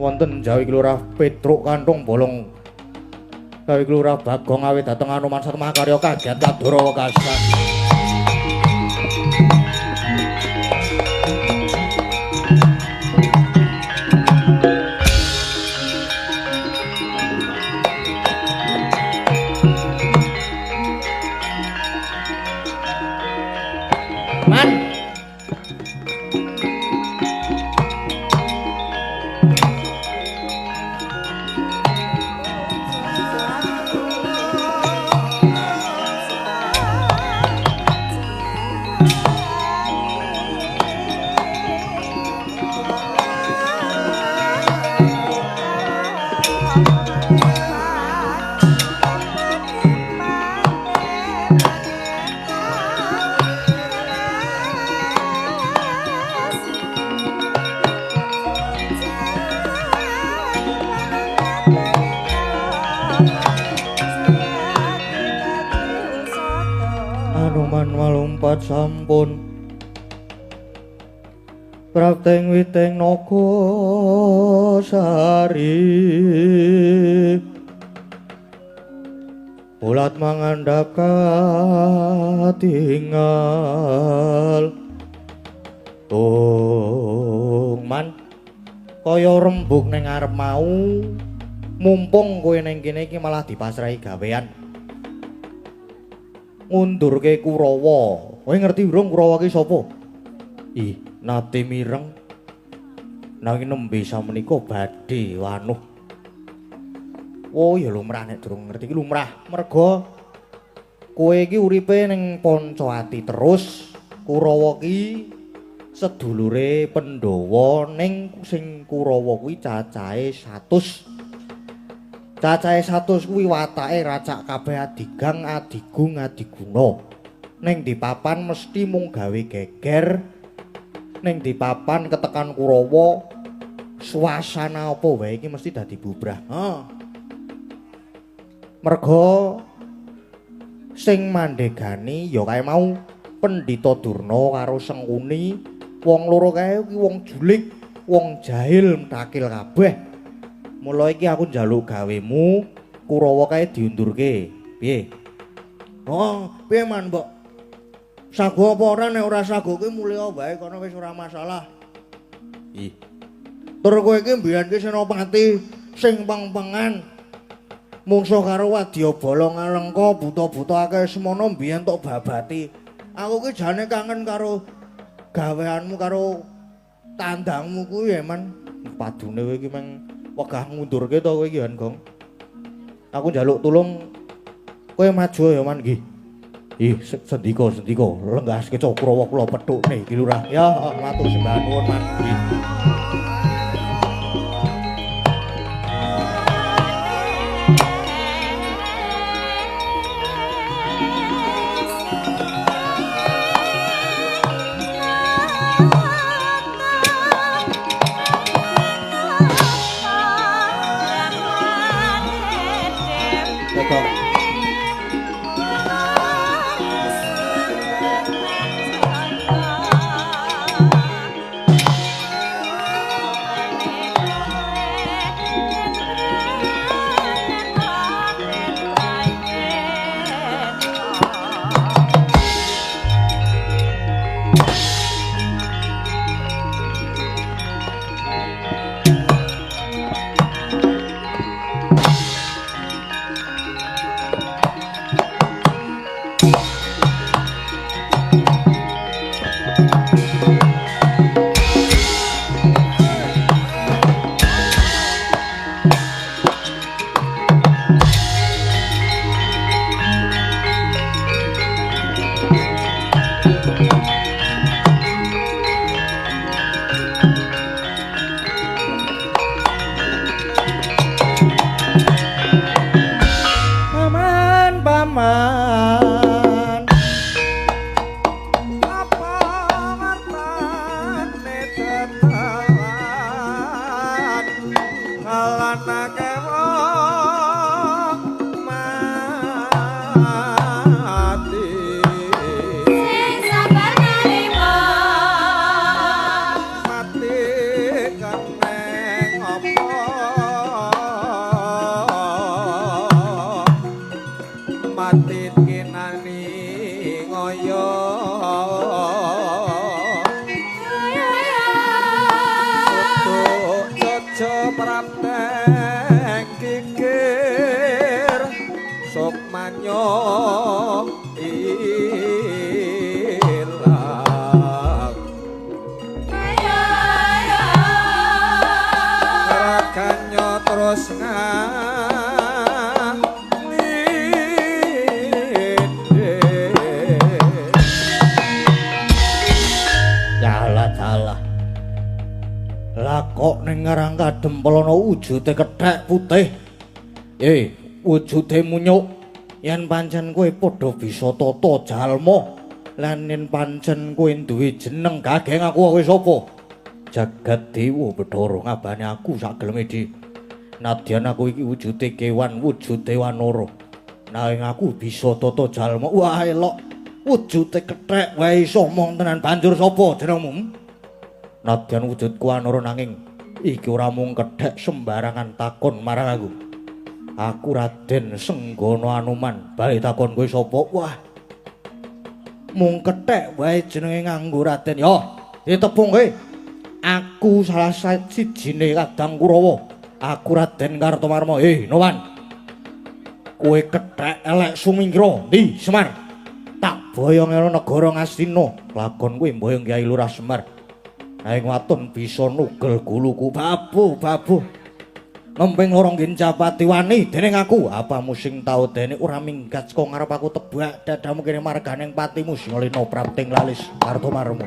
wonten Jawi Kelurah Petruk Kanthong Bolong Jawi Kelurah Bagong awit dhateng Anoman Satma karya kagiat kadoro wekasan. Sampun prakteng witeng naga sari ulat mangandhaka tinggal man kaya rembug ning arep mau mumpung kowe ning kene iki malah dipasrahi gawean ngundurke Kurawa. Kowe ngerti urung Kurawa ki sapa? Ih, nate mireng. Nanging nembe samenika badhe wanuh. Oh ya lumrah nek durung ngerti ki lumrah. Merga kowe iki uripe ning Pancawati terus Kurawa ki sedulure Pandhawa ning sing Kurawa kuwi cacahe 100. Cacahe 100 kuwi watake racak kabeh adigang, adigung, adiguna. Ning di papan mesti mung gawe geger. Ning di papan ketekan Kurawa suasana apa wae iki mesti dadi bubrah. Merga sing mandhegani ya kae mau Pendhita Durna karo Sengkuni, wong loro kae iki wong julik, wong jahil mtakil kabeh. Mula iki aku njaluk gawemu Kurawa kae diundurke. Piye? Oh, piye man, Mbok? Sago apa ora nek ora sago ki mulya wae kono wis ora masalah. Ih. Tur kowe iki mbiyen ki senopati sing peng-pengan. Mungsuh karo Wadyabala Ngalengka buta-buta akeh semono mbiyen tok babati. Aku ki jane kangen karo gaweanmu karo tandangmu kuwi ya, Man. Padune kowe iki meng wegah ngundurke to kowe iki, Gong. Aku njaluk tulung kowe maju ya, Man, nggih. Ih, sendika lenggaske Kurawa kula pethukne iki Lurah. Ya, matur sembah nuwun, Man. Mati keneng apa mati kinani ngoyo untuk jojo prabeng kikir sok manyo ilang rakanyo terus kok ning ngarang kadempel ana wujude kethek putih. Wujude munyuk. Yen pancen kowe padha bisa tata jalma, lan yen pancen kowe duwe jeneng gageng aku kowe sapa? Jagat Dewa Bathara ngabane aku sak geleme iki. Nadyan aku iki wujude kewan, wujude wanara. Nanging aku bisa tata jalma. Wah elok. Wujude kethek wae iso omong tenan. Banjur sapa jenengmu? Nadyan wujudku wanara nanging iki ora mung kedhek sembarangan takon marang aku. Aku Raden Senggana Anuman. Bali takon kowe sapa? Wah. Mung kethek wae jenenge nganggo Raden. Yo, ditepung kowe. Aku salah sijine Kadang Kurawa. Aku Raden Kartomarma. Noman. Kowe kethek elek sumingkira. Ndi, Semar? Tak boyong ana negara Ngastina. Lakon kowe mboyong Kyai Lurah Semar. Nanging watun bisa nugel guluku babu. Nemping lorong Gincapati wani dening aku. Apamu sing tau dene ora minggat saka ngarep aku tebak dadamu kene marganing patimu sing lino prapting lalis Kartomarma.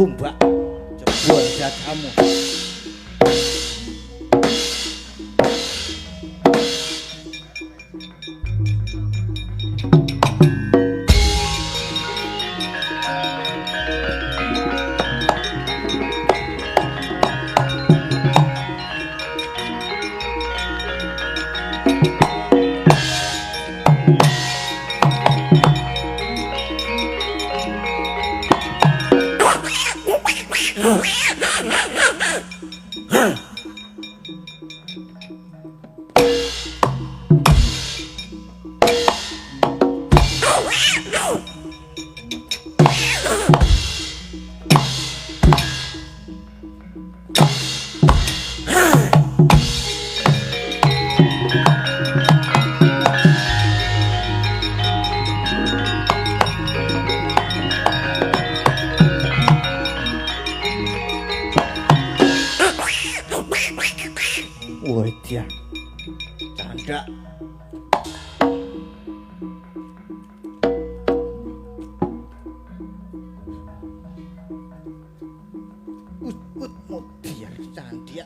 Tumbak jebol jajamu. Woi dia, canda. Mutiar candia.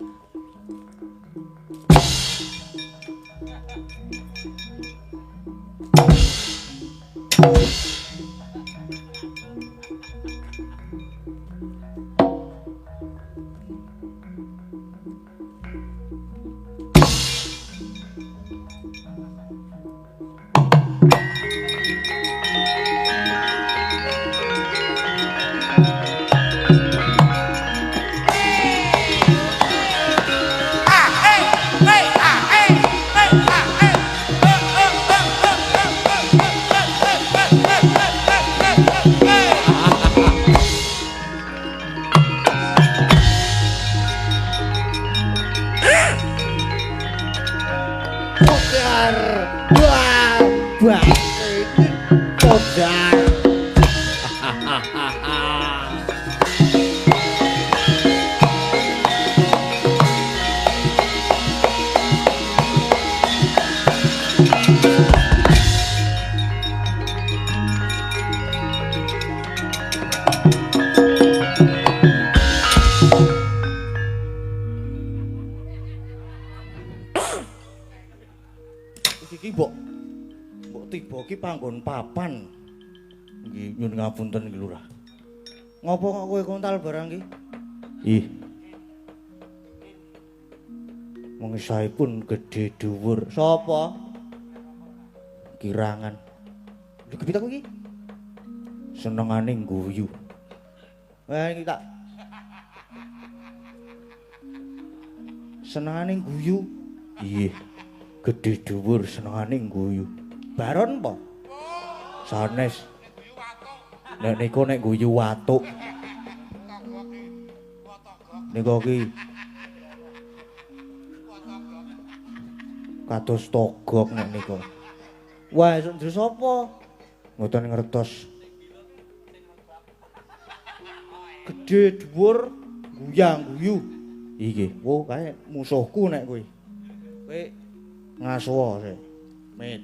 iki mbok tiba iki panggon papan. Nggih nyun ngapunten iki Lurah. Ngopo kok kowe kontal barang iki? Ih. Mengisaipun gedhe dhuwur. Sapa? Kirangan. Lho kepita kowe iki? Senengane ngguyu. Wah iki tak senengane ngguyu. Iya. Gedhe dhuwur senengane ngguyu. Baron apa? Sanes. Nek niku nek guyu watuk. Niku iki kados togok nek niku. Wah, esuk ndres sapa? Mboten ngertos. Gedhe dhuwur guyang-guyu. Iki, oh kae musuhku nek kowe. Kowe ngasuwa sik. Mit.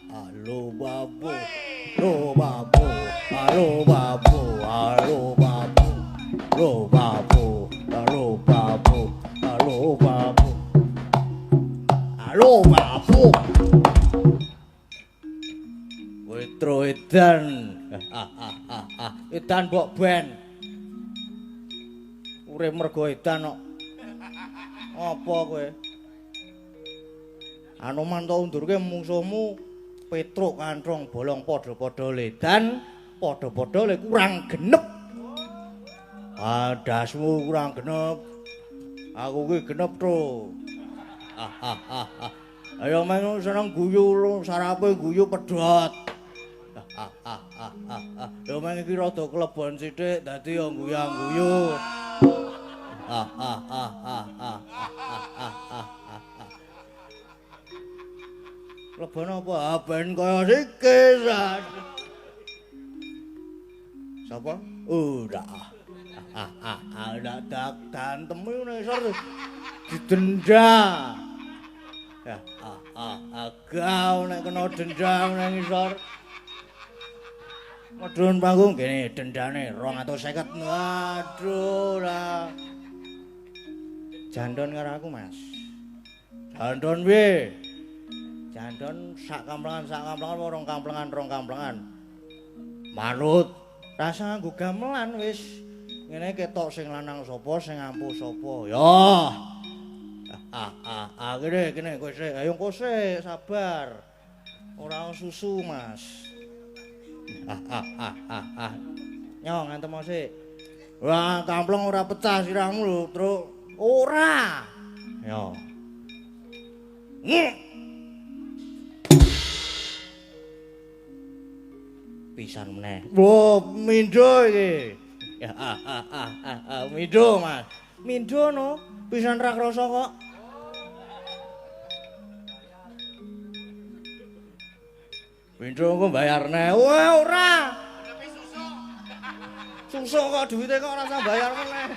Halo babu, halo babu, halo babu, halo babu, halo babu, halo babu, halo babu, halo babu. Wetro edan, edan mbok ben. Urip mergo edan kok. Apa kowe? Anoman to undurke musuhmu Petruk kantrong bolong padha-padha ledan, padha-padha le kurang genep. Dasmu kurang genep. Aku ki genep to. Ayo men seneng guyu sarape guyu pedhot. Yo men iki rada klebon sithik dadi yo guyang-guyu. Lebon apa? Ben kaya sikis. Sapa? Udah. Udah dantem ngisor didenda. Ya, agau nek kena dendam nang ngisor. Medhun panggung kene dendane 250. Waduh lah. Jandon karo aku, Mas. Jandon piye? Jandon sak kamplengan rong kamplengan. Manut rasa nganggo gamelan wis. Ngene ketok sing lanang sapa, sing ampuh sapa. Ya. Kene kowe sik, ayo kowe sik sabar. Ora susu, Mas. Nyong ngantem sik. Wah, kampleng ora pecah sirahmu lho, Truk. Ora. Ya. Pisan meneh. Wo, mindo iki. Ya, mindo, Mas. Mindo no, pisan ra krasa kok. Mindo engko mbayarne. Wah, ora. Susu kok duwite kok ora usah bayar meneh.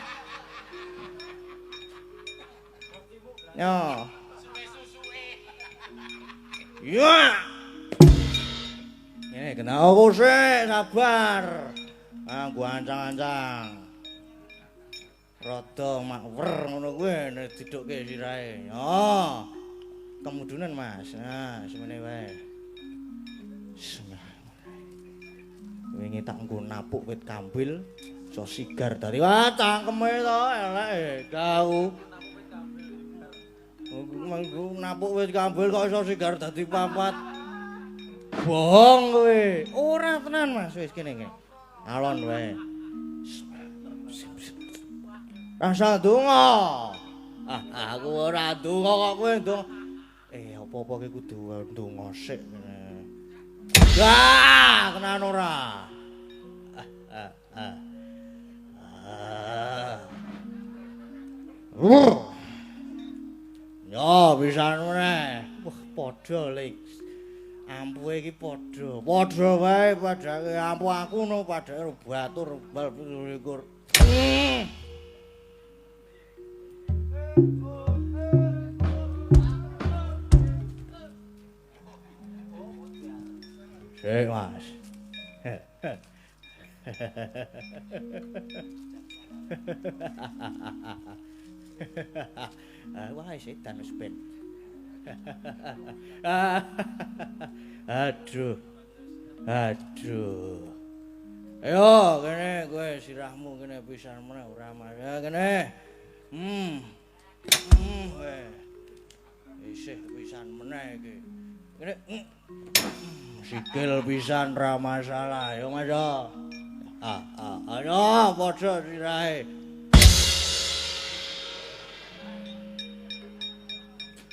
Ya. Ya. Ini kena aku sih, sabar. Gua ancang-ancang. Rada makwer ngono kuwi nek didukke sirahe. Ya. Kemudunan, Mas. Nah, semene wae. Wingi tak nggo napuk wit kambil, iso sigar dari wah cangkeme to elek kau. Manggo napuk wit kambil kok iso sigar dadi papat. Bohong kowe. Ora tenan Mas, wis kene. Alon wae. Rasa donga. Aku ora donga kok kowe ndonga. Apa-apa ki kudu ndonga sik ngene. Wah, tenan ora. Ya, pisan meneh. Wah, padha lek. Ampuhe iki padha. Padha wae padake ampuh aku no padake batur bal 27. Wah, setan wis ben. Aduh. Aduh. Ayo kene kowe sirahmu kene pisan meneh ora marah kene. Kowe. Isih pisan meneh iki. Kene sikil pisan ra masalah ya Mas. Ayo padha sirahe.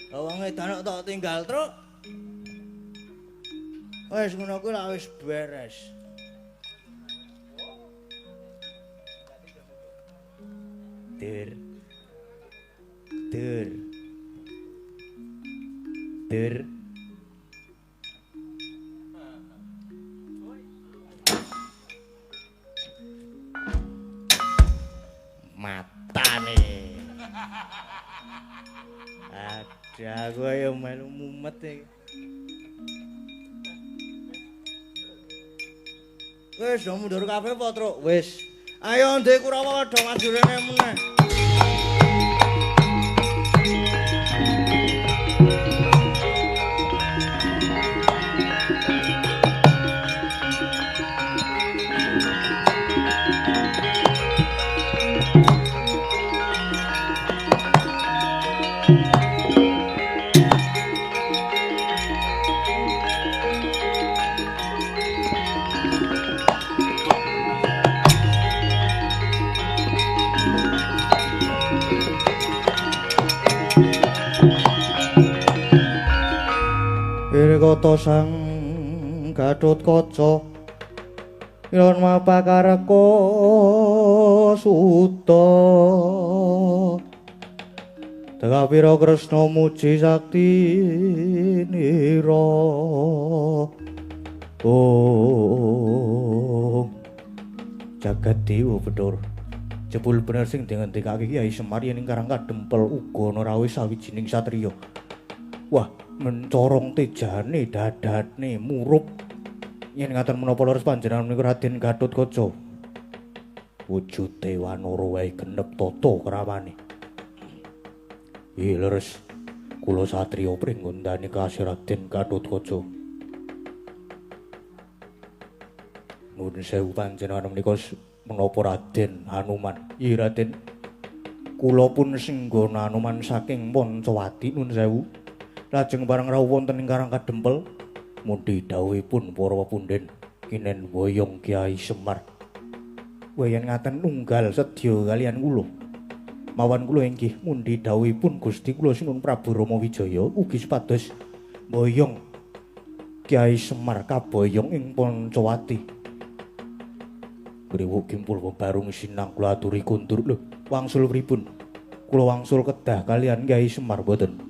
Wong edan tak tinggal truk. Wis ngono kuwi lak wis beres. Dur. Matane. Ada aku ayo melu mumet iki. Wis mundur kabeh apa, Truk? Wis. Ayo ndek Kurawa padha maju rene meneh. Wirikata sang Gatotkaca Iron mapakareka suta Tegapira Kresna muji sakti nira jagat dewa Bathara jebul bener sing dingendikake Kyai Semar yen ing Karang Kadempel uga ana rawuh sawijining satriya. Wah, mencorong tejane dadane murup yen ngaten menapa leres panjenengan menika Raden Gatotkaca wujude wanara wae genep tata kramane. Leres kula satriya pringgondane kasih Raden Gatotkaca. Nuwun sewu panjenengan menika menapa Raden Hanuman. Raden, kula pun singgana Hanuman saking Pancawati nuwun sewu. Lajeng bareng rawuh wonten ing Karang Kadempel mundi dawuhipun para pepundhen kinen boyong Kyai Semar. Wayan ngaten nunggal sedya kalian kula. Mawan kula inggih mundi dawuhipun Gusti kula Sinuhun Prabu Rama Wijaya ugi supados boyong Kyai Semar kaboyong ing Pancawati. Griwu kimpul bebarung sinang kula aturi kundur. Lho, wangsul pripun? Kula wangsul kedah kalian Kyai Semar boten.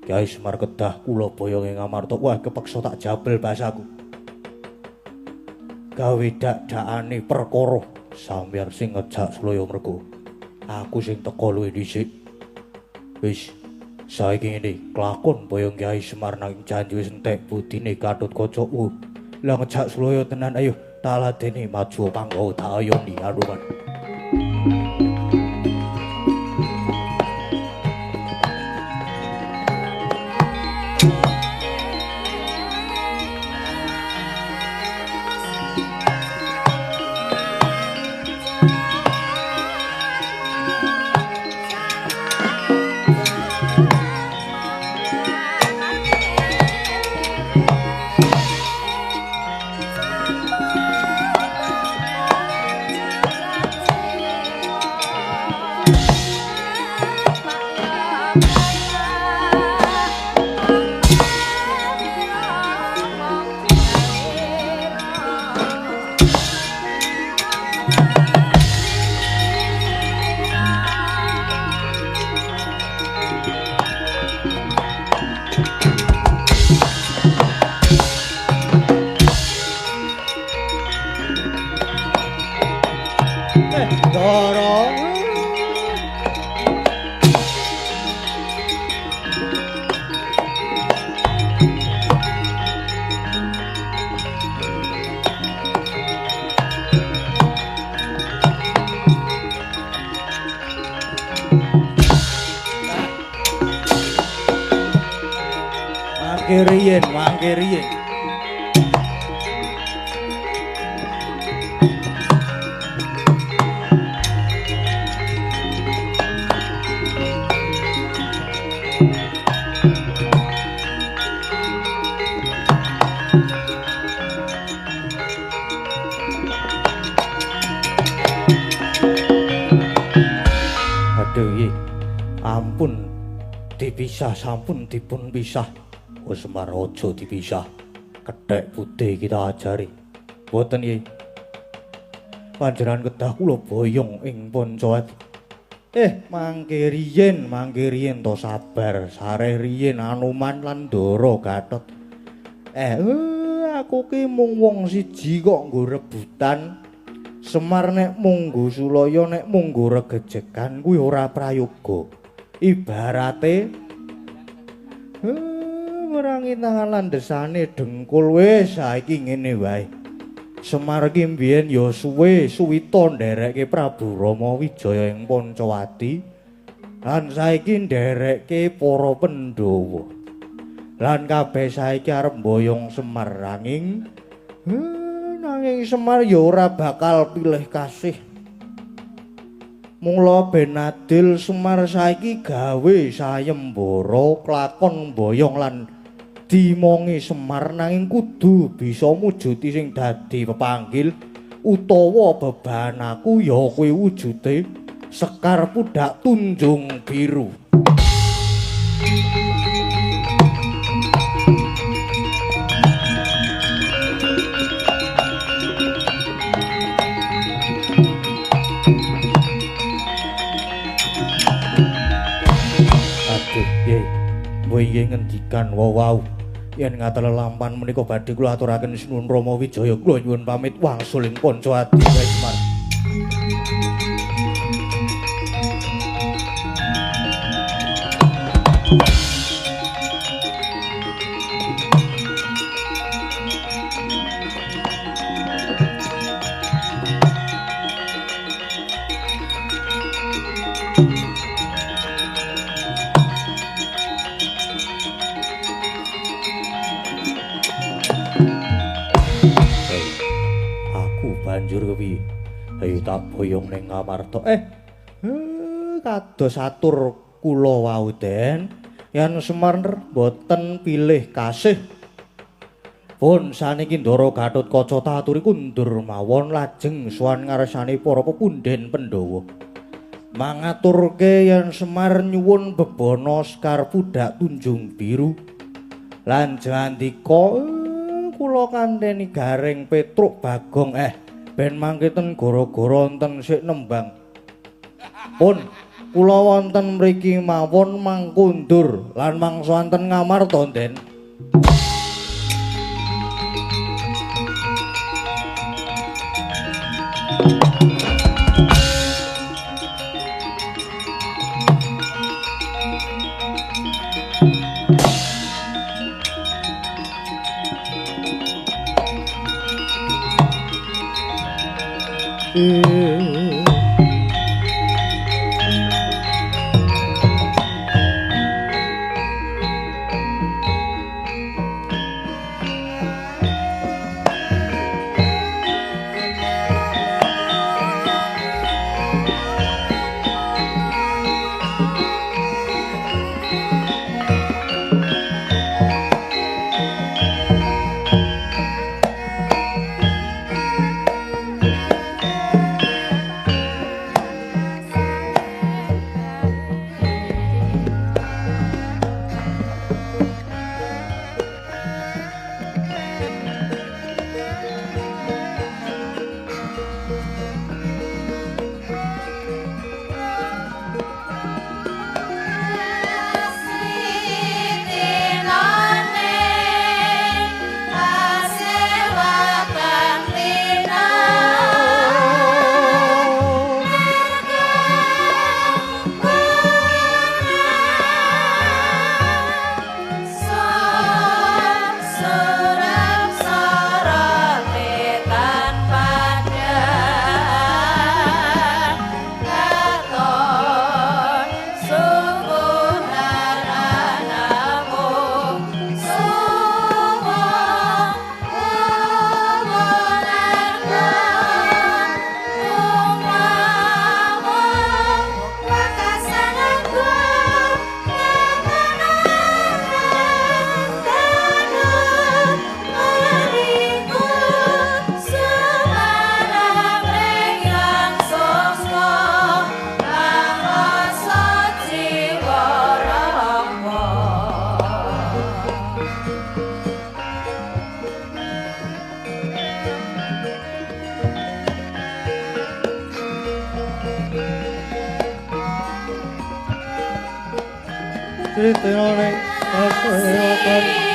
Kyai Semar kedah kula boyong ing Ngamarta. Wah, kepeksa tak jabel basaku. Gawe dak-dakane perkara sampeyan sing ngejak Sulaya mergo aku sing teka luwih dhisik. Wis saiki ngene, kelakon boyong Kyai Semar nang janji wis entek budine Gatotkaca. Lah ngejak Sulaya tenan, ayo taladene maju panggawa tak ayoni Hanuman. mangke riyen. Aduh, ampun dipisah, sampun dipun pisah. Semar aja dipisah. Kethek putih kita ajari. Boten Ye. Panjenengan kedah kula boyong ing Pancawati. Mangke riyen to sabar, sareh riyen Anoman lan Ndara Gatot. Aku ki mung wong siji kok nggo rebutan. Semar nek munggo Sulaya nek munggo regejekan kuwi ora prayoga. Ibarate merangi tangan lan desane dengkul wis saiki ngene wae. Semar ki mbiyen ya suwita nderekke Prabu Rama Wijaya ing Pancawati. Lan saiki nderekke para Pandhawa. Lan kabeh saiki arep mboyong Semar nanging Semar ya ora bakal pilih kasih. Mula ben adil Semar saiki gawe sayembara klakon mboyong lan dimongi Semar nanging kudu bisa mujuti sing dadi pepanggil utawa beban aku ya kuwi wujude Sekar Pudak Tunjung Biru. Inggih ngendikan wau yen ngaten lelampan menika badhe kula aturaken sinuwun Rama Wijaya kula nyuwun pamit wangsul ing Pancawati Semar. Banjur kepiye? Ayo tak boyong ning Ngamarta. Kados atur kula wau Den, yen Semar boten pilih kasih. Pun saniki Ndara Gatot Kaca taturi kundur mawon lajeng sowan ngarsane para pepundhen Pandhawa. Mangaturke yen Semar nyuwun bebana Sekar Pudak Tunjung Biru. Lan jandika kula kanteni Garing Petruk Bagong ben mangketen gara-gara wonten sik nembang. Pun kula wonten mriki mawon mangkundur lan mangsa wonten Ngamarta Den. Kritinane pasewakan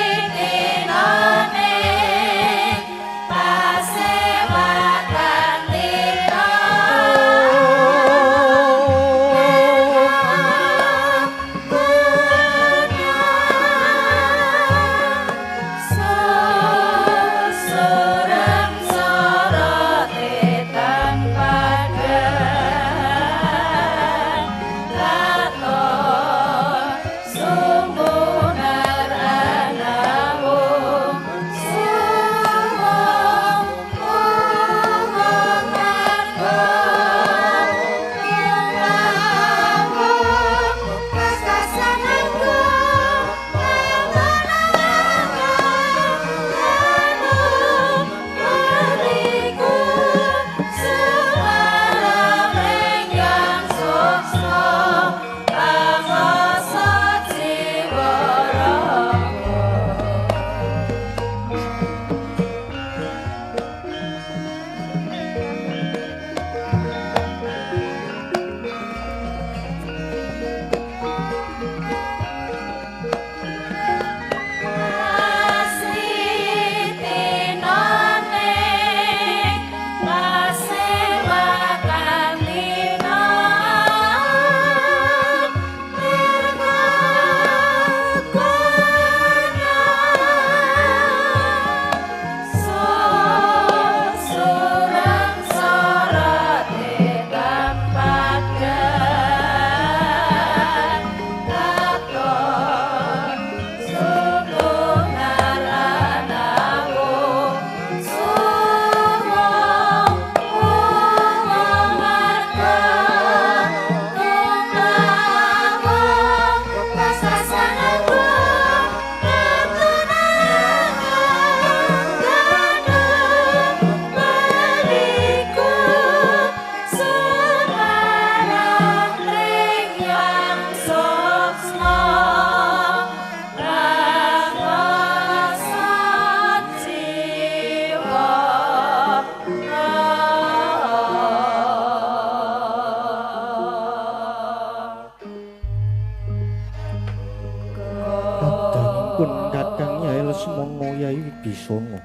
Sono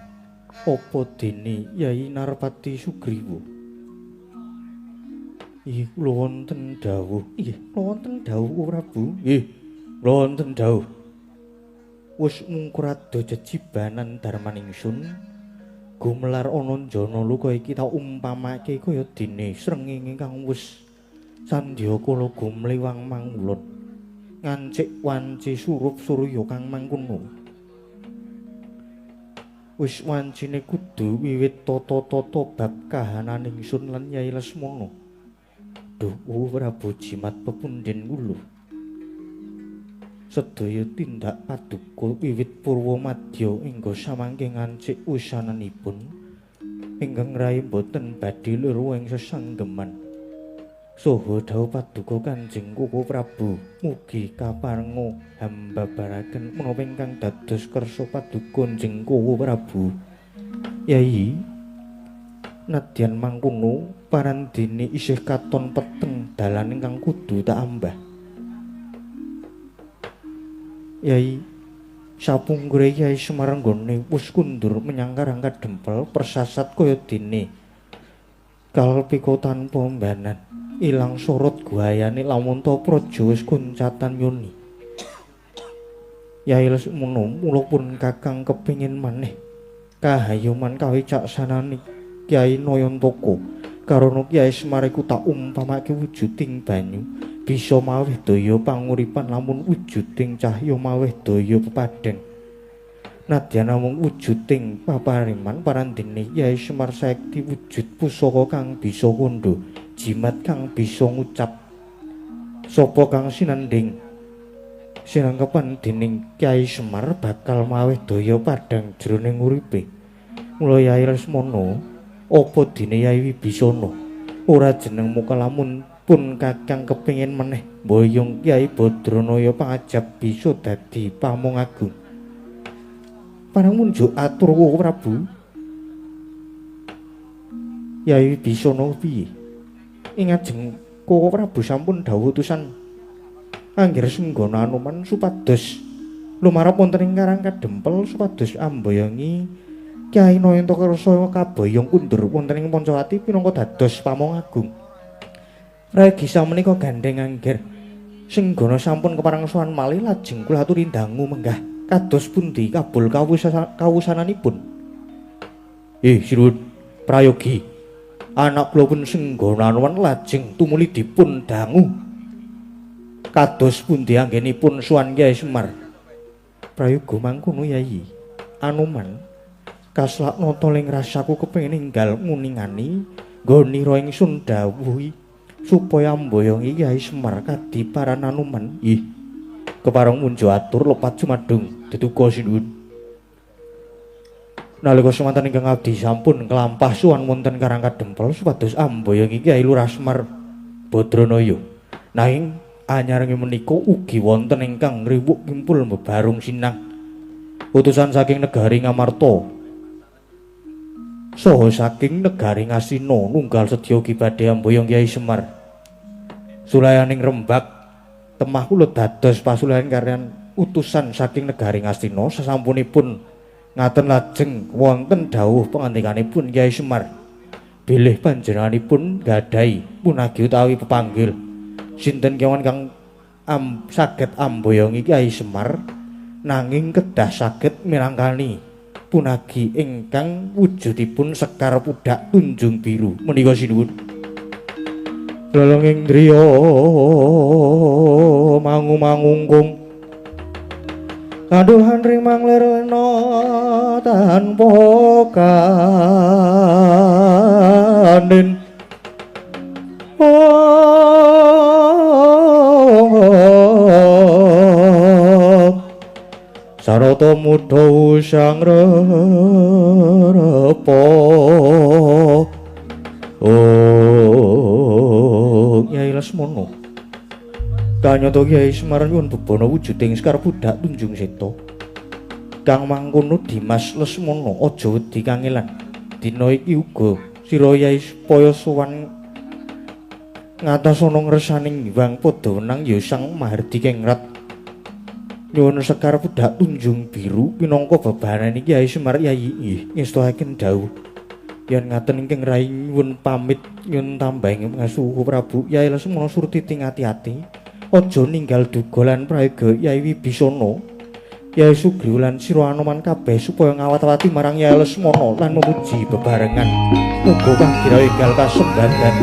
apa dene Yai Narpati Sugriwa. Nggih kula wonten dawuh. Nggih, kula wonten dawuh Prabu. Nggih, kula wonten dawuh. Wis mungkurada jejibanan darmaningsun gumelar ana njana luka iki tak umpamake kaya dene srengenge kang wis sandya kala gumliwang mangulon ngancik wanci surup surya kang mangkono. Wis wancine kudu wiwit tata-tata bab kahananing Ingsun lan Nyai Lesmana. Duh Prabu Jimat pepundhen kula. Sedaya tindak paduka wiwit purwa madya ingga samangke ngancik wusananipun ingkang rayi boten badhe luru ing sesanggeman. Saha dawuh paduka Kanjeng Koko Prabu mugi kaparenga hambabaraken menapa ingkang dados kersa paduka Kanjeng Koko Prabu. Yai nadyan mangkono parandene isih katon peteng dalan ingkang kudu tak ambah. Yai sapungkure Yai Semarnggone wis kundur menyang Karangka Dempel persasat kaya dene kalpika tanpa mbanan. Ilang sorot guayane lamun ta praja wis kuncatan yoni. Yai Lesmana mula pun Kakang kepingin maneh kahayuman kawicaksanane Kyai Nayantaka karana Kyai Semar iku tak umpamake wujuding banyu bisa mawih daya panguripan lamun wujuding cahya mawih daya pepadhang. Nadyan namung wujuding papariman parandene Kyai Semar saekti wujud pusaka kang bisa kandha jimat kang bisa ngucap sapa kang sinanding sinangkepan dening Kyai Semar bakal mawih daya padhang jroning uripe. Mula Yai Lesmana apa dene Yai Wibisana ora jeneng muka lamun pun Kakang kepingin meneh mboyong Kyai Badranaya pangajab bisa dadi pamong agung. Parang munjuk atur Prabu. Yai Wibisana piye? Ingajeng Koko Prabu sampun dawuh utusan angger senggana Anoman supados lumarep wonten ing Karang Kadempel supados amboyongi Kyai Nayantaka kaboyong kundur wonten ing Pancawati pinangka dados pamong agung. Ragi samenika gandeng angger senggana sampun keparangsuhan malih lajeng kula aturi dangu menggah kados pundi kabul kawusananipun. Sinuwun prayogi anak kula pun senggana Anoman lajeng tumuli dipun dangu kados pundi anggenipun suwan Kyai Semar. Prayoga mangkono Yai. Anoman kaslaknata ling rasaku kepengin ninggal nguningani nggonira ingsun dawuhi supaya mboyongi Kyai Semar kadiparan Anoman. Kepareng munjo atur lepat sumadung detuga sinuwun. Nalika semanten ingkang abdi sampun kelampah suwan wonten Karang Kadempel supados amboyongi Kyai Lurah Semar Badranaya. Nanging anyarengi menika ugi wonten ingkang ngriwuk kimpul bebarung sinang utusan saking negari Ngamarta saha saking negari Ngastina nunggal sedya ugi badhe amboyong Kyai Semar. Sulayaning Rembag temah kula dados pasulayan kaliyan utusan saking negari Ngastina sasampunipun ngaten lajeng wonten dawuh pangandikanipun Kyai Semar bilih panjenenganipun gadhahi punagi utawi pepanggil sinten kewan kang saged amboyongi Kyai Semar nanging kedah saged mirangkani punagi ingkang wujudipun Sekar Pudak Tunjung Biru menika sinuwun. Lelenging driya mangu-mangungkung kaduhan rimang lerena tanpa kandhen sarata mudha usang repa Kyai Lesmana kanyata Kyai Semar nyuwun bebana wujuding Sekar Pudak Tunjung Seta kang mangkono Dimas Lesmana aja wedi kangelan dina iki uga sira Kyai supaya sowan ngatasana ngresaning Hyang Padawenang ya Sang Mahardi Kengrat nyuwun Sekar Pudak Tunjung Biru minangka bebanan iki Kyai Semar Yai ngestuhaken dawuh yen ngaten ingkang rai nyuwun pamit nyuwun tambahing pangasuh Prabu Kyai Lesmana surti ati-ati aja ninggal duga lan prayoga Kyai Wibisana Kyai Sugriwa lan sira Anoman kabeh supaya ngawat-awati marang Kyai Lesmana lan memuji bebarengan muga kagira enggal kasembadan.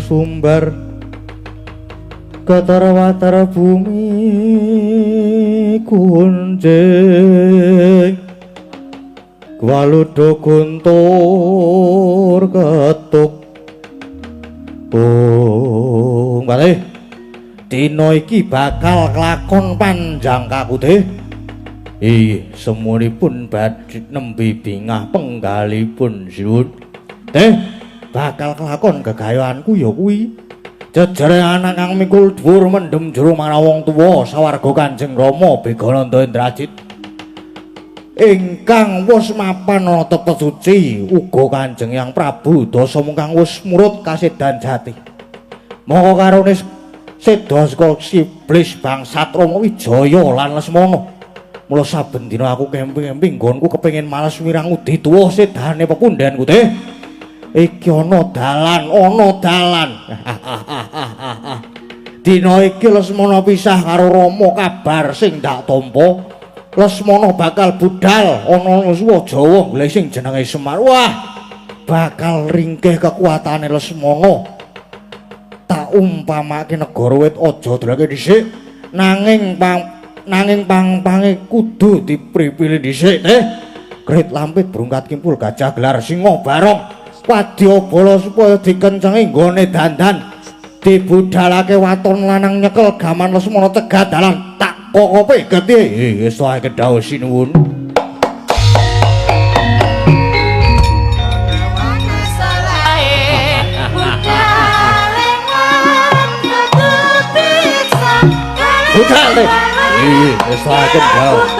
sumbar Gatar-watar bumi kunjing Gwaludo guntur ketuk Bale dina iki bakal kelakon panjang kakutih semunipun badhe nembe bingah penggalipun siwun bakal kelakon gegayoanku ya kuwi jejere anak kang mikul dhuwur mendem jero marang wong tuwa sawarga Kanjeng Rama Begananda Indrajit ingkang wis mapan ana tepet suci uga Kanjeng Yang Prabu Dasama kang wis murut kasedan jati mongko karone seda saka iblis bangsat Rama Wijaya lan Lesmana mula saben dina aku kemping-kemping nggonku kepengin males mirang udi tuwa sedane pepundhenku teh iki ana dalan dina iki Lesmana pisah karo Rama kabar sing ndak tampa Lesmana bakal budal ana suwa Jawa golek sing jenenge Semar wah bakal ringkih kekuatane Lesmana tak umpamake negara wit aja deleke dhisik nanging pang-pange kudu dipripilih dhisik Grit lampit brungkat kimpul gajah gelar singa barong wadyabala supaya dikencengi nggone dandan dibudalake waton lanang nyekel gaman Lesmana tegah dalan tak kokope geti wis wae kedhaos sinuwun budal deh wis wae kedhaos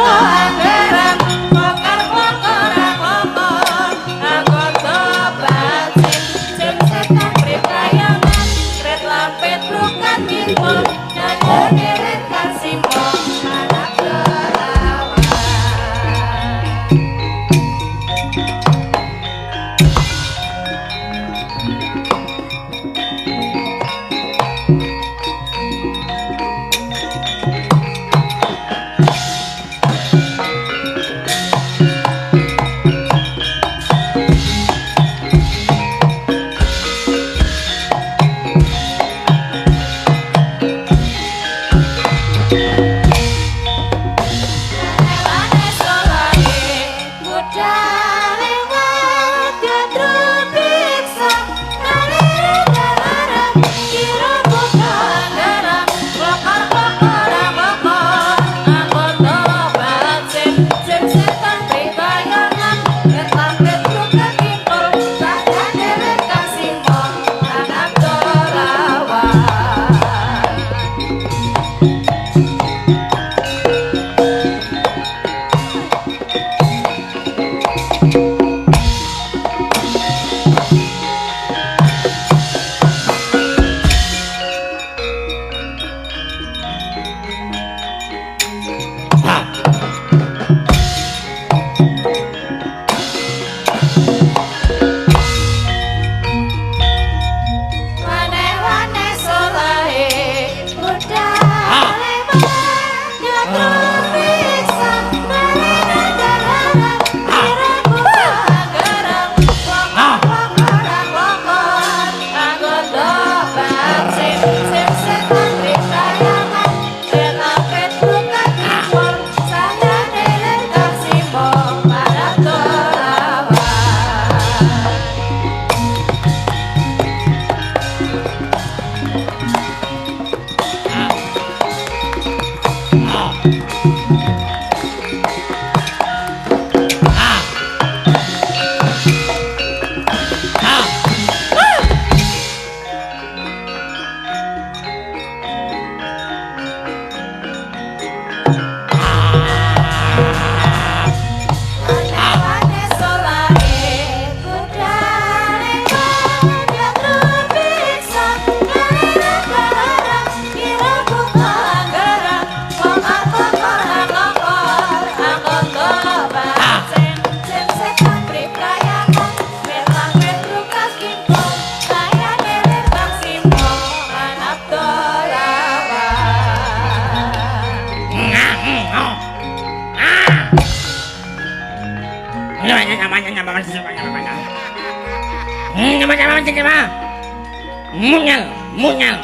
Munyal, munyal.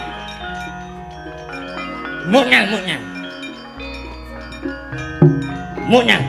Munyal, munyal. Munyal.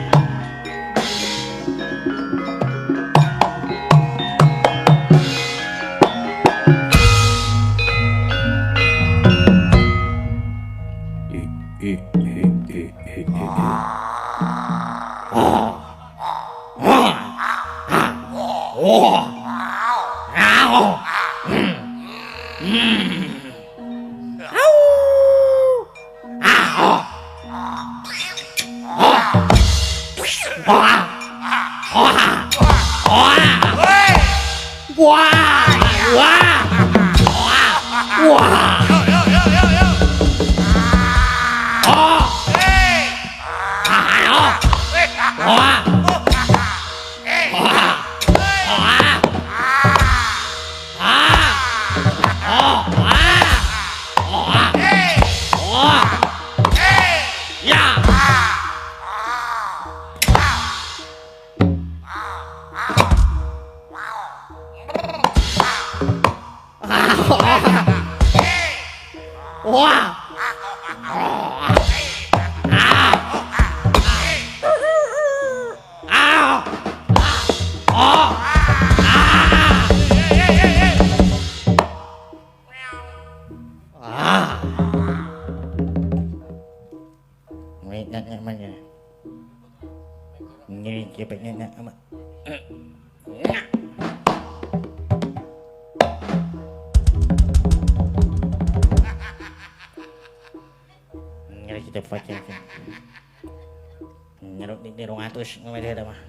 Nyeruk di 200 ngomede eta mah.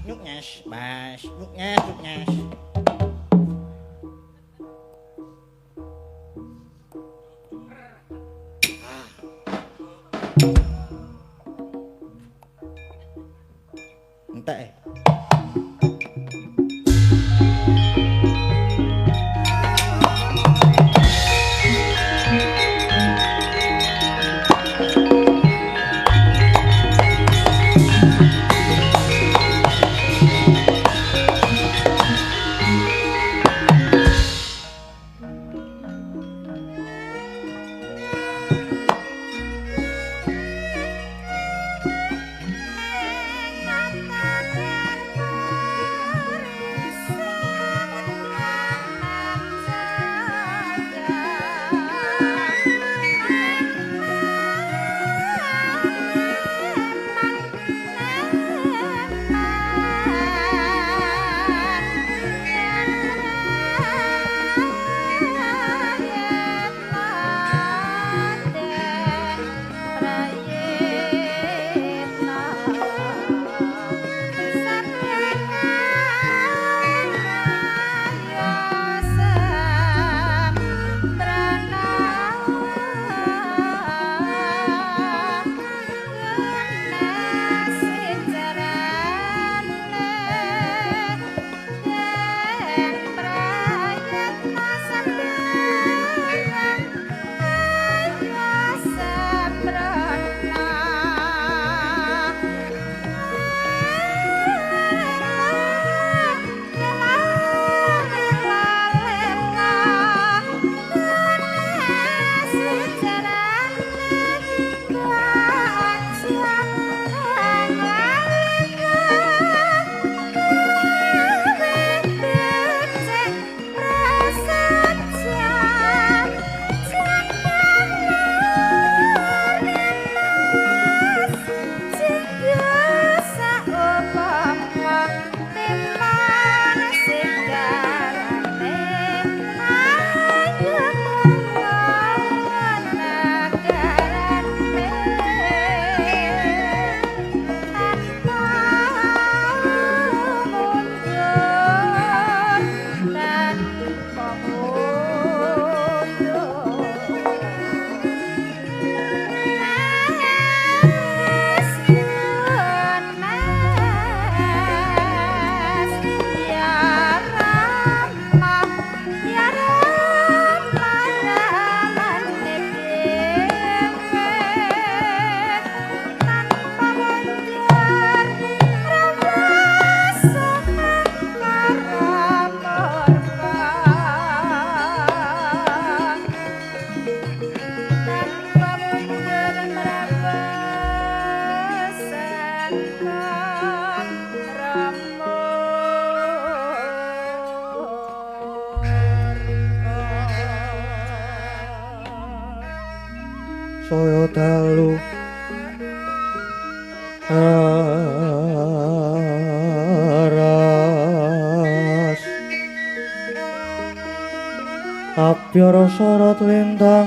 Nyuknyas, Bas, nyuknyas, nyuknyas. Entek. saya dalu aras abhyara sorot lintang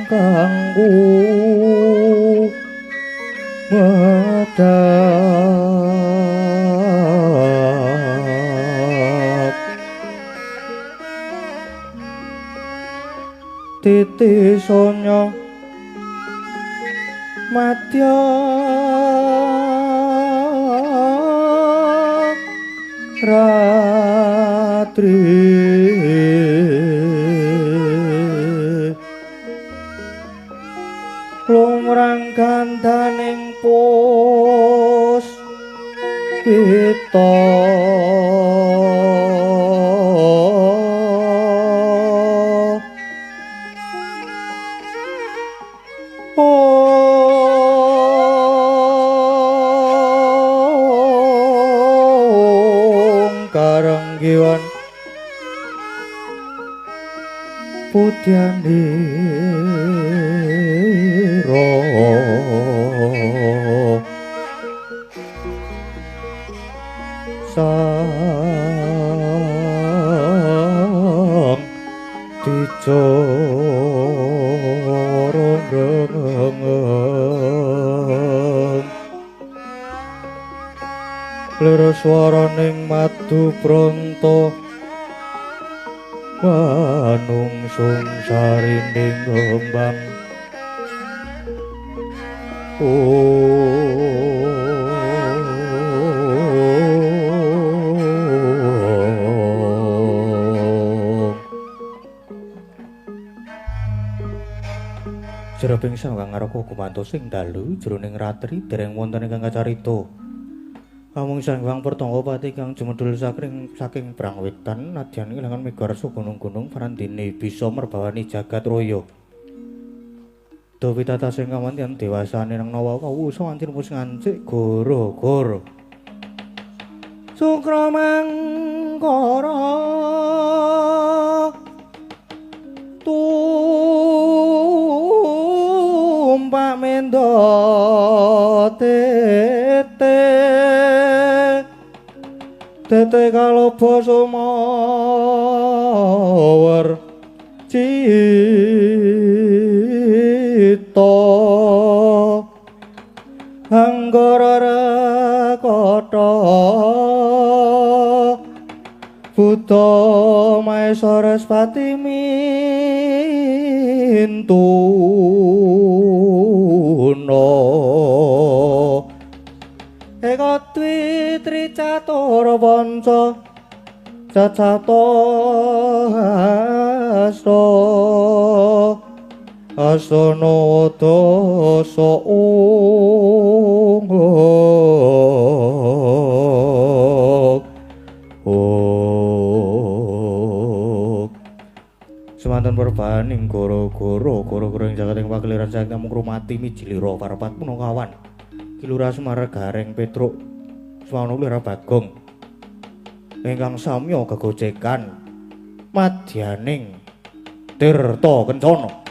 kanggo medhap titi sonya madya ratri lumrang gandaning pos kita karanggiwan putyaniro sang dicoro ngeng lira swaraning madu pronto manungsung sarining gembang Jero pingsan kang ngaroko gumantos ing dalu jroning ratri dereng wonten ingkang kacarita. Amung sangwang pertangga pati kang jumedhul saking brangwetan nadyan kelangan migarsa gunung-gunung parandene bisa merbawani jagat raya. Dewi tata sing kamantian dewasane nang nawa kawu sawantir mus ngancik gara-gara Sukramangkara tumpak mendo tete kaloba sumawar cita anggara rakata Buddha Maeswarespati mintuna eka dwi tricatura panca cacata asana dasa semanten perbaning gara-gara ing jagating pakeliran saking namung rumati mijilira parapat punakawan Kilura Semar Gareng Petruk Swana Lira Bagong ingkang samya gegojekan madyaning Tirta Kencana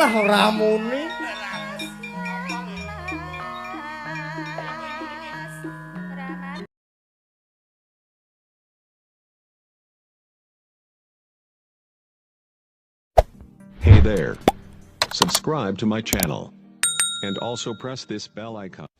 Lah ora muni. Hey there. Subscribe to my channel. And also press this bell icon.